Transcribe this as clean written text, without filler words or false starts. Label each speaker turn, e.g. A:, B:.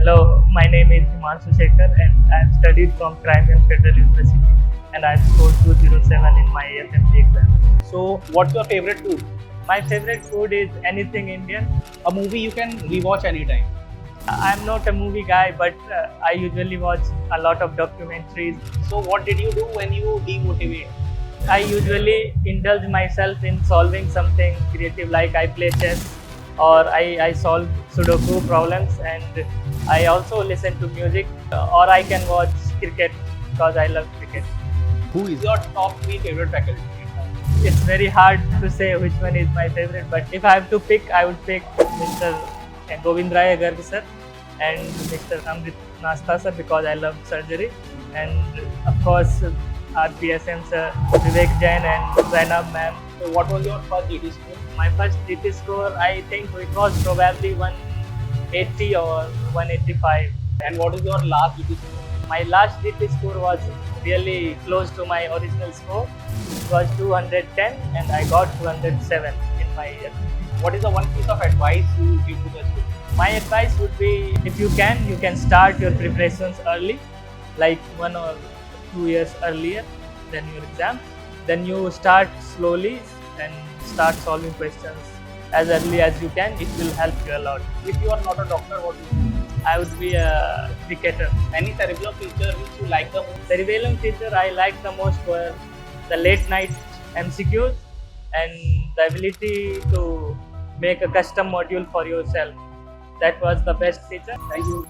A: Hello, my name is Himanshu Shekhar and I have studied from Crimean Federal University and I have scored 207 in my FMGE exam.
B: So, what's your favorite food?
A: My favorite food is anything Indian.
B: A movie you can rewatch anytime.
A: I'm not a movie guy, but I usually watch a lot of documentaries.
B: So, what did you do when you demotivate?
A: I usually indulge myself in solving something creative, like I play chess or I solve Sudoku problems, and I also listen to music, or I can watch cricket because I love cricket.
B: Who is your top 3 favorite faculty?
A: It's very hard to say which one is my favorite, but if I have to pick, I would pick Mr. Govindray Garg sir and Mr. Amrit Nasta sir because I love surgery, and of course RPSM sir, Vivek Jain and Zainab ma'am.
B: So, what was your first GT score?
A: My first GT score, I think it was probably 180 or 185.
B: And what is your last GT score?
A: My last GT score was really close to my original score. It was 210 and I got 207 in my year.
B: What is the one piece of advice you give to the students?
A: My advice would be, if you can start your preparations early, like 1 or 2 years earlier than your exam. Then you start slowly and start solving questions as early as you can. It will help you a lot.
B: If you are not a doctor, what do you do?
A: I would be a cricketer.
B: Any cerebellum feature which you like the most?
A: Cerebellum feature I like the most were the late night MCQs and the ability to make a custom module for yourself. That was the best feature.
B: Thank you.